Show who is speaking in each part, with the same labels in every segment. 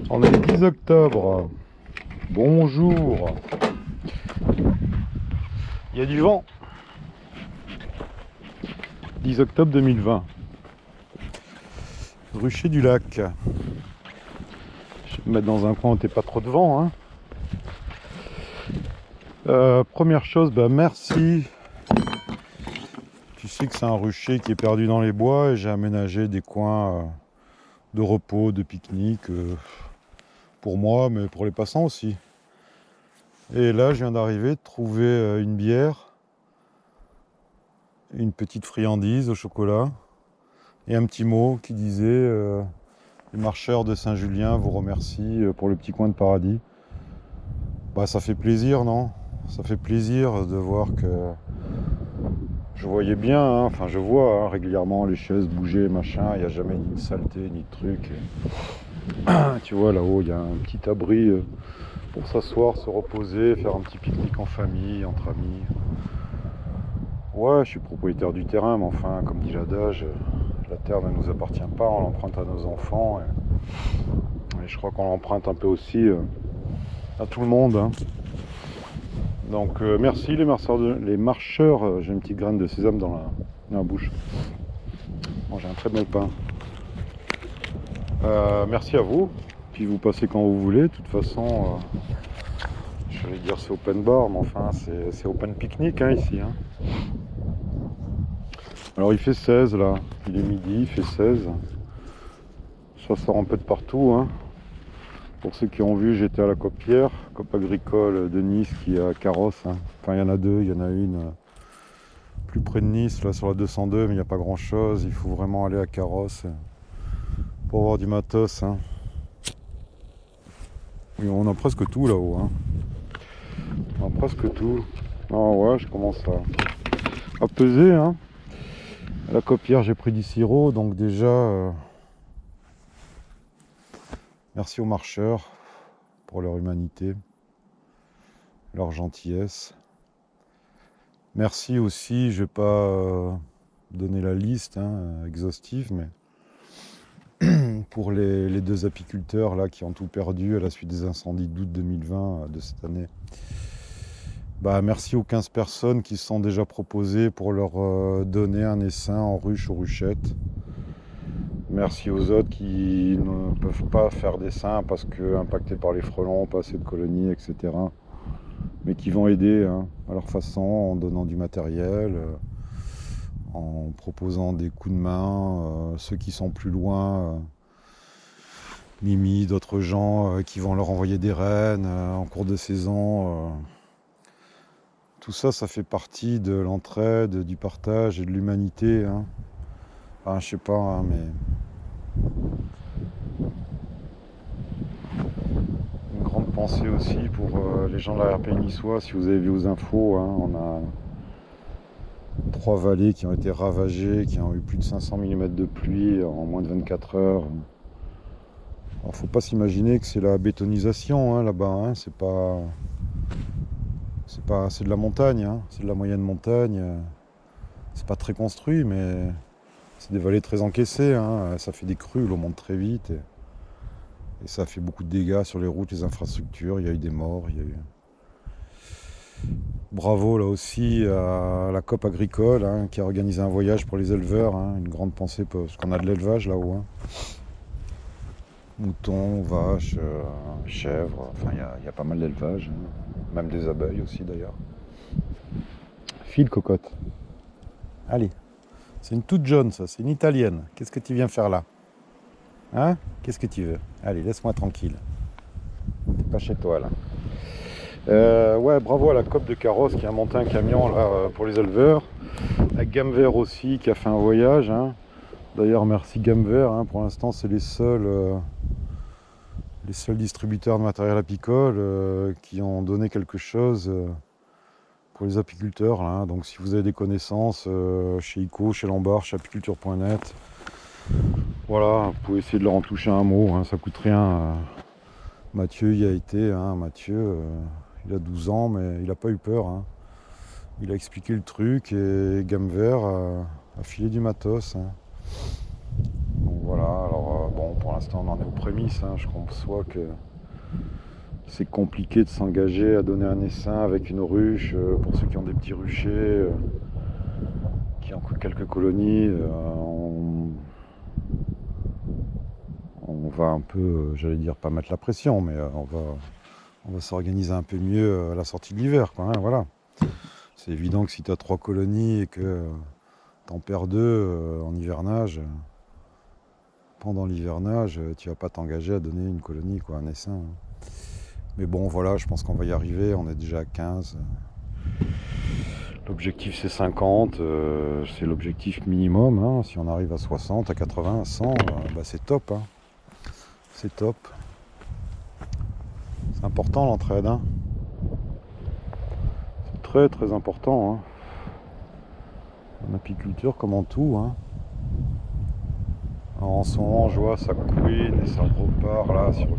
Speaker 1: On est le 10 octobre. Bonjour. Il y a du vent. 10 octobre 2020. Rucher du lac. Je vais me mettre dans un coin où t'es pas trop de vent. Hein. Première chose, merci. Tu sais que c'est un rucher qui est perdu dans les bois et j'ai aménagé des coins de repos, de pique-nique pour moi, mais pour les passants aussi. Et là, je viens d'arriver de trouver une bière, une petite friandise au chocolat et un petit mot qui disait les marcheurs de Saint-Julien vous remercient pour le petit coin de paradis. Bah, ça fait plaisir, non? Ça fait plaisir de voir que je voyais bien, hein, enfin je vois hein, régulièrement les chaises bouger, machin, il n'y a jamais ni de saleté, ni de truc. Tu vois là-haut, il y a un petit abri pour s'asseoir, se reposer, faire un petit pique-nique en famille, entre amis. Ouais, je suis propriétaire du terrain, mais enfin, comme dit l'adage, la terre ne nous appartient pas, on l'emprunte à nos enfants. Et je crois qu'on l'emprunte un peu aussi à tout le monde. Hein. Donc merci les marcheurs, j'ai une petite graine de sésame dans la bouche. Bon, j'ai un très bon pain. Merci à vous. Puis vous passez quand vous voulez. De toute façon, je vais dire c'est open bar, mais enfin c'est open pique-nique hein, ici. Hein. Alors il fait 16 là. Il est midi, il fait 16. Ça sort un peu de partout. Hein. Pour ceux qui ont vu, j'étais à la Copière, COP agricole de Nice qui est à Carrosse. Hein. Enfin il y en a deux, il y en a une plus près de Nice, là sur la 202, mais il n'y a pas grand chose. Il faut vraiment aller à Carrosse pour avoir du matos. Hein. Oui, on a presque tout là-haut. Hein. On a presque tout. Ah ouais, je commence à peser. Hein. À la Copière, j'ai pris du sirop, donc déjà, merci aux marcheurs pour leur humanité, leur gentillesse. Merci aussi, je ne vais pas donner la liste exhaustive, mais pour les deux apiculteurs là, qui ont tout perdu à la suite des incendies d'août 2020 de cette année. Bah, merci aux 15 personnes qui se sont déjà proposées pour leur donner un essaim en ruche ou ruchette. Merci aux autres qui ne peuvent pas faire d'essaim parce que impactés par les frelons, pas assez de colonies, etc. Mais qui vont aider hein, à leur façon, en donnant du matériel, en proposant des coups de main, ceux qui sont plus loin, Mimi, d'autres gens qui vont leur envoyer des rennes en cours de saison. Tout ça, ça fait partie de l'entraide, du partage et de l'humanité. Hein. Enfin, je sais pas, hein, mais une grande pensée aussi pour les gens de l'arrière-pays niçois. Si vous avez vu aux infos, hein, on a 3 vallées qui ont été ravagées, qui ont eu plus de 500 mm de pluie en moins de 24 heures. Alors, faut pas s'imaginer que c'est la bétonisation hein, là-bas. Hein, c'est de la montagne, hein, c'est de la moyenne montagne. C'est pas très construit, mais c'est des vallées très encaissées. Hein, ça fait des crues, l'eau monte très vite. Et ça fait beaucoup de dégâts sur les routes, les infrastructures. Il y a eu des morts. Il y a eu... Bravo là aussi à la COP agricole hein, qui a organisé un voyage pour les éleveurs. Hein, une grande pensée parce qu'on a de l'élevage là-haut. Hein. Moutons, vaches, chèvres, enfin il y a pas mal d'élevage. Hein. Même des abeilles aussi d'ailleurs. File cocotte. Allez. C'est une toute jaune ça, c'est une italienne. Qu'est-ce que tu viens faire là? Hein? Qu'est-ce que tu veux? Allez, laisse-moi tranquille. T'es pas chez toi là. Ouais, bravo à la COP de Carrosse qui a monté un camion là pour les éleveurs. À Gamme Vert aussi qui a fait un voyage. Hein. D'ailleurs, merci Gamme Vert. Hein. Pour l'instant, c'est les seuls distributeurs de matériel apicole qui ont donné quelque chose pour les apiculteurs. Là. Hein. Donc, si vous avez des connaissances chez ICO, chez Lombard, chez apiculture.net, voilà, vous pouvez essayer de leur en toucher un mot. Hein. Ça coûte rien. Mathieu y a été. Hein. Mathieu. Il a 12 ans, mais il n'a pas eu peur. Hein. Il a expliqué le truc et Gamme Vert a filé du matos. Hein. Donc voilà, alors bon, pour l'instant on en est aux prémices, hein. Je conçois que c'est compliqué de s'engager à donner un essaim avec une ruche, pour ceux qui ont des petits ruchers, qui ont quelques colonies, on va un peu, j'allais dire pas mettre la pression, mais on va s'organiser un peu mieux à la sortie de l'hiver, quoi, hein, voilà. C'est évident que si tu as 3 colonies et que t'en perds 2 en hivernage, pendant l'hivernage, tu vas pas t'engager à donner une colonie, quoi, un essaim, hein. Mais bon, voilà, je pense qu'on va y arriver, on est déjà à 15. L'objectif c'est 50, c'est l'objectif minimum, hein. Si on arrive à 60, à 80, à 100, bah, c'est top, hein. C'est top. C'est important l'entraide, hein. C'est très très important, hein. En apiculture comme en tout, hein. Alors, en ce moment je vois ça couine et ça repart là sur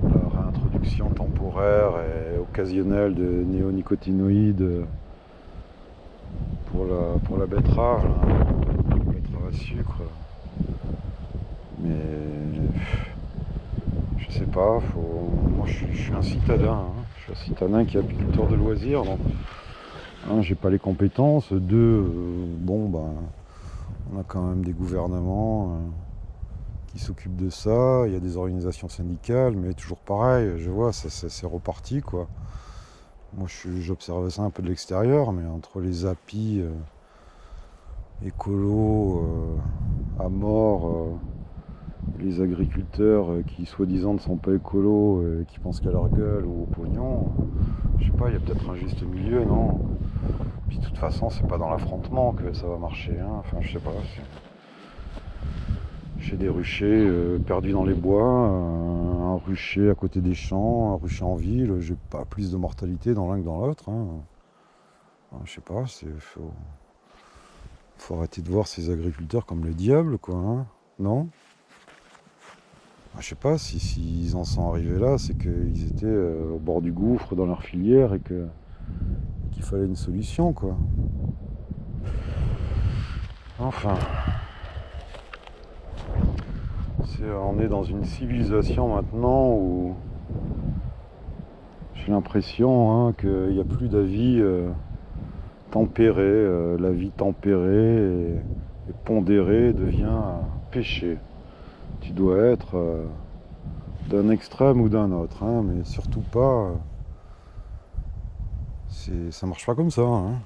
Speaker 1: la réintroduction temporaire et occasionnelle de néonicotinoïdes pour la betterave, là, la betterave à sucre. Mais je sais pas, moi je suis un citadin, hein. Je suis un citadin qui est apiculteur de loisirs, donc j'ai pas les compétences. Deux, bon ben on a quand même des gouvernements qui s'occupent de ça, il y a des organisations syndicales, mais toujours pareil, je vois, c'est reparti, quoi. Moi j'observe ça un peu de l'extérieur, mais entre les apis écolos à mort, les agriculteurs qui soi-disant ne sont pas écolos, qui pensent qu'à leur gueule ou au pognon, je sais pas, il y a peut-être un juste milieu, non? Puis de toute façon, c'est pas dans l'affrontement que ça va marcher, hein. Enfin, je sais pas. J'ai des ruchers perdus dans les bois, un rucher à côté des champs, un rucher en ville. J'ai pas plus de mortalité dans l'un que dans l'autre, hein. Enfin, je sais pas, faut arrêter de voir ces agriculteurs comme le diable, quoi, hein. Non? Je sais pas, s'ils en sont arrivés là, c'est qu'ils étaient au bord du gouffre dans leur filière et qu'il fallait une solution, quoi. Enfin, on est dans une civilisation maintenant où j'ai l'impression, hein, qu'il n'y a plus d'avis tempéré. La vie tempérée et pondérée devient un péché. Tu dois être d'un extrême ou d'un autre, hein, mais surtout pas. Ça marche pas comme ça, hein.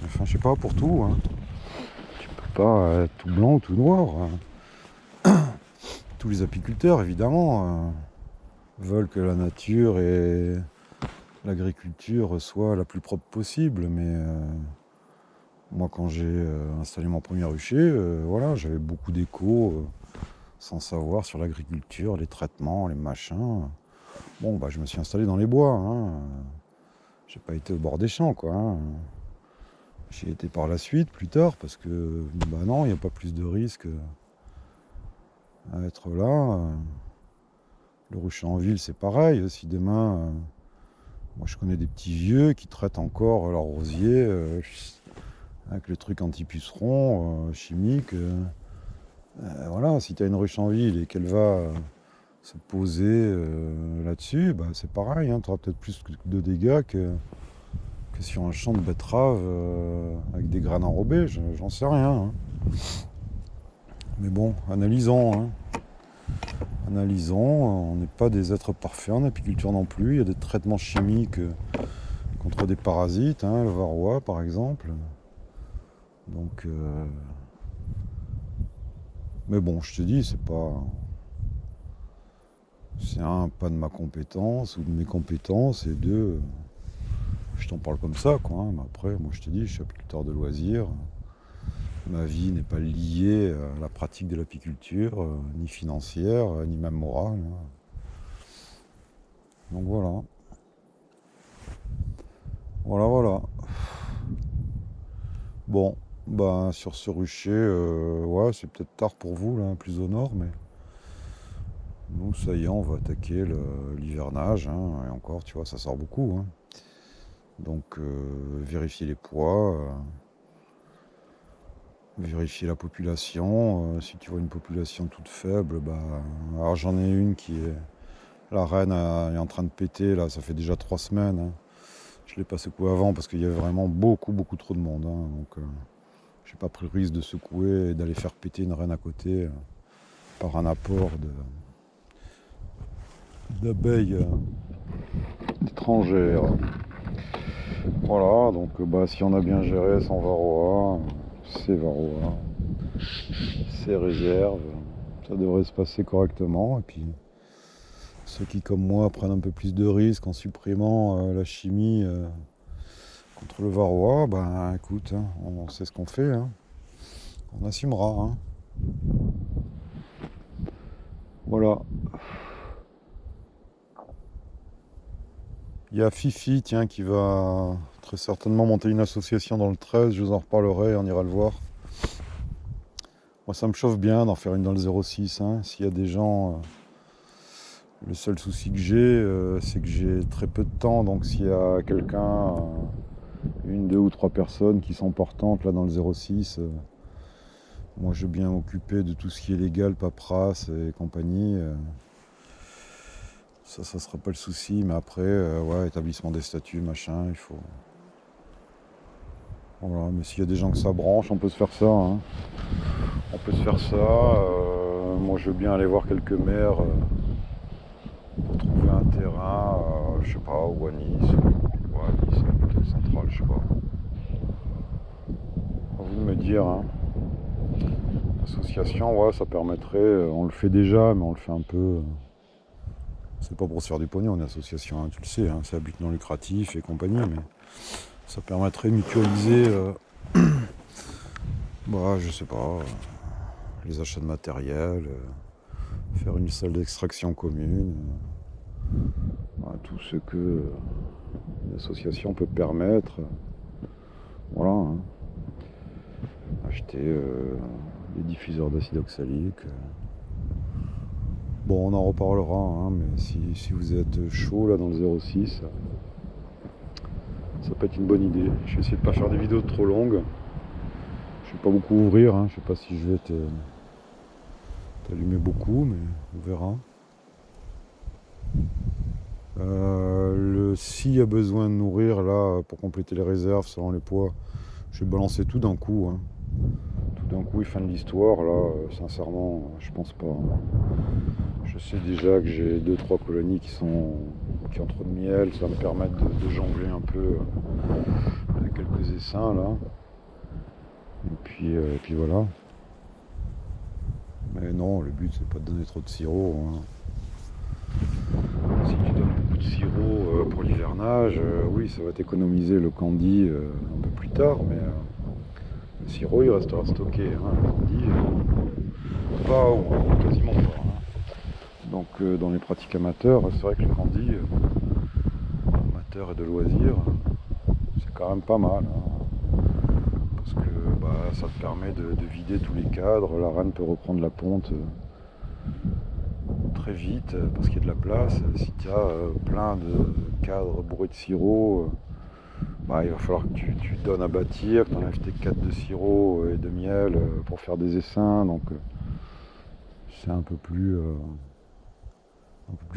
Speaker 1: Enfin, je sais pas, pour tout, hein. Tu peux pas être tout blanc ou tout noir, hein. Tous les apiculteurs, évidemment, veulent que la nature et l'agriculture soient la plus propre possible, mais moi, quand j'ai installé mon premier rucher, voilà, j'avais beaucoup d'échos sans savoir sur l'agriculture, les traitements, les machins. Bon, bah, je me suis installé dans les bois, hein. J'ai pas été au bord des champs, quoi, hein. J'y ai été par la suite, plus tard, parce que, bah non, il n'y a pas plus de risque à être là. Le rucher en ville, c'est pareil. Si demain, moi je connais des petits vieux qui traitent encore leur rosier avec le truc anti-puceron chimique. Voilà, si tu as une ruche en ville et qu'elle va se poser là-dessus, bah, c'est pareil, hein, tu auras peut-être plus de dégâts que sur un champ de betterave avec des graines enrobées, j'en sais rien, hein. Mais bon, analysons, hein. Analysons, on n'est pas des êtres parfaits en apiculture non plus, il y a des traitements chimiques contre des parasites, hein, le varroa par exemple. Donc, mais bon, je te dis, c'est un, pas de ma compétence ou de mes compétences, et deux, je t'en parle comme ça, quoi, hein. Mais après, moi je te dis, je suis apiculteur de loisirs. Ma vie n'est pas liée à la pratique de l'apiculture, ni financière, ni même morale, hein. Donc voilà. Voilà. Bon, bah sur ce rucher, ouais, c'est peut-être tard pour vous, là, plus au nord, mais nous, ça y est, on va attaquer l'hivernage, hein. Et encore, tu vois, ça sort beaucoup, hein. Donc, vérifier les poids. Vérifier la population. Si tu vois une population toute faible, bah. Alors j'en ai une qui est. La reine est en train de péter, là, ça fait déjà 3 semaines. Hein. Je l'ai pas secoué avant parce qu'il y avait vraiment beaucoup trop de monde. Hein. Donc j'ai pas pris le risque de secouer et d'aller faire péter une reine à côté par un apport d'abeilles étrangères. Voilà, donc bah, si on a bien géré son varroa, ses varroas, ses réserves, ça devrait se passer correctement. Et puis ceux qui, comme moi, prennent un peu plus de risques en supprimant la chimie contre le varroa, ben écoute, hein, on sait ce qu'on fait, hein. On assumera. Hein. Voilà. Il y a Fifi, tiens, qui va très certainement monter une association dans le 13, je vous en reparlerai, on ira le voir. Moi, ça me chauffe bien d'en faire une dans le 06. Hein. S'il y a des gens... le seul souci que j'ai, c'est que j'ai très peu de temps, donc s'il y a quelqu'un, une, deux ou trois personnes qui sont portantes là dans le 06, moi je vais bien m'occuper de tout ce qui est légal, paperasse et compagnie. Ça sera pas le souci, mais après, ouais, établissement des statuts, machin, il faut... Voilà, mais s'il y a des gens que ça branche, on peut se faire ça. Hein. On peut se faire ça. Moi, je veux bien aller voir quelques maires pour trouver un terrain, je sais pas, ou à Nice. Ouais, à Nice, peut-être centrale, je sais pas. À vous de me dire. Hein. Association, ouais, ça permettrait, on le fait déjà, mais on le fait un peu... c'est pas pour se faire du pognon, on est association, hein, tu le sais, hein, c'est à but non lucratif et compagnie, mais ça permettrait de mutualiser, bah, je sais pas, les achats de matériel, faire une salle d'extraction commune, tout ce que une association peut permettre. Voilà. Hein. Acheter des diffuseurs d'acide oxalique. Bon, on en reparlera, hein, mais si vous êtes chaud là dans le 06, ça peut être une bonne idée. Je vais essayer de pas faire des vidéos trop longues. Je vais pas beaucoup ouvrir, hein. Je sais pas si je vais t'allumer beaucoup, mais on verra. S'il y a besoin de nourrir là pour compléter les réserves selon les poids, je vais balancer tout d'un coup. Hein. Tout d'un coup et fin de l'histoire là, sincèrement, je pense pas. Hein. Je sais déjà que j'ai 2-3 colonies qui ont trop de miel, ça va me permettre de jongler un peu avec quelques essaims là. Et puis voilà. Mais non, le but c'est pas de donner trop de sirop. Hein. Si tu donnes beaucoup de sirop pour l'hivernage, oui, ça va t'économiser le candy un peu plus tard, mais le sirop il restera stocké. Hein, le candy, pas ou quasiment pas. Hein. Donc dans les pratiques amateurs, c'est vrai que le candy, amateur et de loisirs, c'est quand même pas mal. Hein, parce que bah, ça te permet de vider tous les cadres, la reine peut reprendre la ponte. Très vite parce qu'il y a de la place. Si tu as plein de cadres bourrés de sirop, bah, il va falloir que tu donnes à bâtir, que tu enlèves tes cadres de sirop et de miel pour faire des essaims. Donc c'est un peu plus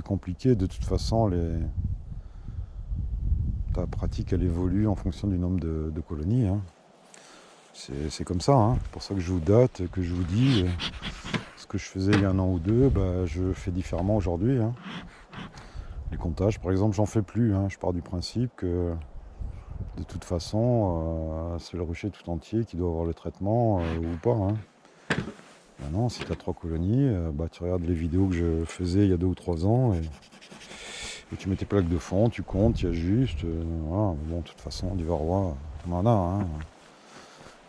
Speaker 1: compliqué. De toute façon, ta pratique elle évolue en fonction du nombre de colonies. Hein. C'est comme ça. Hein. C'est pour ça que je vous date, que je vous dis. Ce que je faisais il y a 1 an ou 2, bah, je fais différemment aujourd'hui. Hein. Les comptages, par exemple, j'en fais plus. Hein. Je pars du principe que de toute façon, c'est le rucher tout entier qui doit avoir le traitement ou pas. Hein. Maintenant, si tu as 3 colonies, bah, tu regardes les vidéos que je faisais il y a 2 ou 3 ans et tu mets tes plaques de fond, tu comptes, tu ajustes. Voilà. Bon, de toute façon, du varroa, on en a. Hein.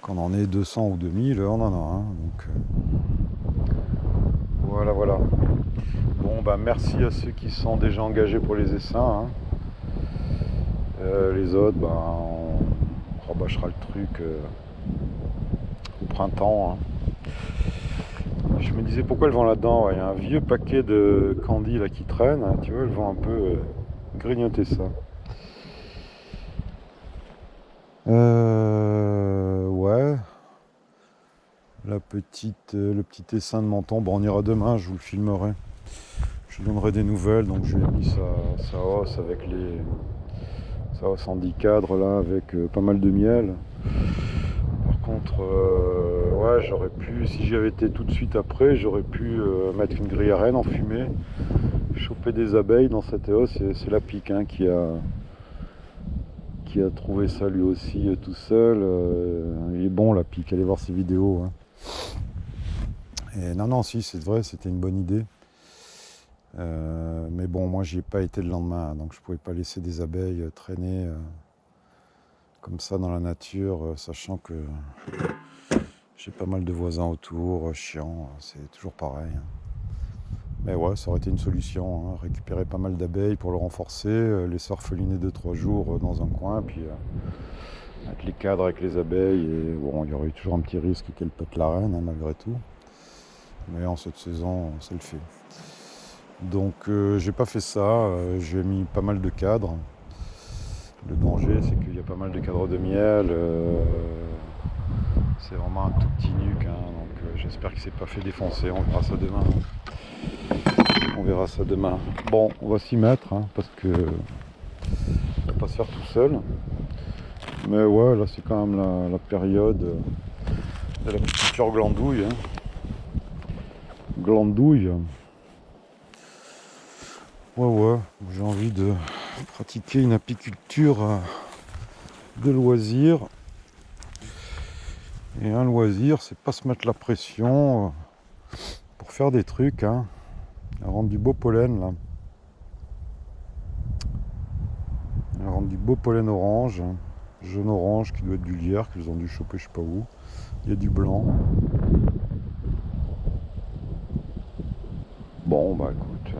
Speaker 1: Quand on en est 200 ou 2000, on en a. Hein. Donc, voilà. Bon, bah merci à ceux qui sont déjà engagés pour les essaims. Hein. Les autres, bah, on rabâchera le truc au printemps. Hein. Je me disais pourquoi elles vont là-dedans. Il y a un vieux paquet de candy là qui traîne. Hein, tu vois, elles vont un peu grignoter ça. Ouais. le petit essaim de menton. Bon, on ira demain, je vous le filmerai. Je donnerai des nouvelles. Donc je lui ai mis sa hausse avec sa hausse en 10 cadres là, avec pas mal de miel. Par contre, ouais, j'aurais pu, si j'y avais été tout de suite après, j'aurais pu mettre une grille à reine en fumée, choper des abeilles dans cette hausse. C'est la pique hein, qui a trouvé ça lui aussi tout seul. Il est bon la pique, allez voir ses vidéos. Hein. Et non, si, c'est vrai, c'était une bonne idée. Mais bon, moi j'y ai pas été le lendemain, donc je pouvais pas laisser des abeilles traîner comme ça dans la nature, sachant que j'ai pas mal de voisins autour, chiants, c'est toujours pareil. Hein. Mais ouais, ça aurait été une solution, hein, récupérer pas mal d'abeilles pour le renforcer, laisser orpheliner 2-3 jours dans un coin, puis mettre les cadres avec les abeilles, et bon, il y aurait eu toujours un petit risque qu'elles pètent la reine, hein, malgré tout. Mais en cette saison, ça le fait. Donc j'ai pas fait ça, j'ai mis pas mal de cadres. Le danger c'est qu'il y a pas mal de cadres de miel. C'est vraiment un tout petit nuque, hein, donc j'espère qu'il s'est pas fait défoncer, on verra ça demain. On verra ça demain. Bon, on va s'y mettre, hein, parce que ça va pas se faire tout seul. Mais ouais, là c'est quand même la période de la culture glandouille. Hein. Glandouille. Ouais, j'ai envie de pratiquer une apiculture de loisir. Et un loisir, c'est pas se mettre la pression pour faire des trucs, hein. Rendre du beau pollen là. Rendre du beau pollen orange, jaune orange qui doit être du lierre qu'ils ont dû choper je sais pas où. Il y a du blanc. Bon bah écoute.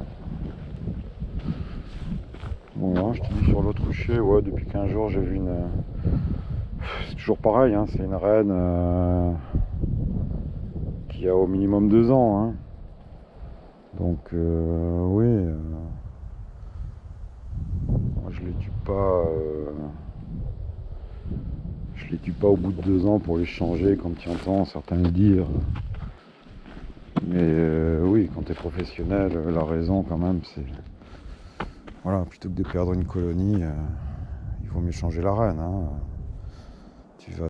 Speaker 1: Voilà, je te dis sur l'autre rucher, ouais, depuis 15 jours j'ai vu une. C'est toujours pareil, hein, c'est une reine qui a au minimum 2 ans. Hein. Donc oui. Moi, je les tue pas. Je les tue pas au bout de 2 ans pour les changer, comme tu entends certains le dire. Mais oui, quand tu es professionnel, la raison quand même, c'est. Voilà, plutôt que de perdre une colonie, il vaut mieux changer la reine. Hein. Tu vas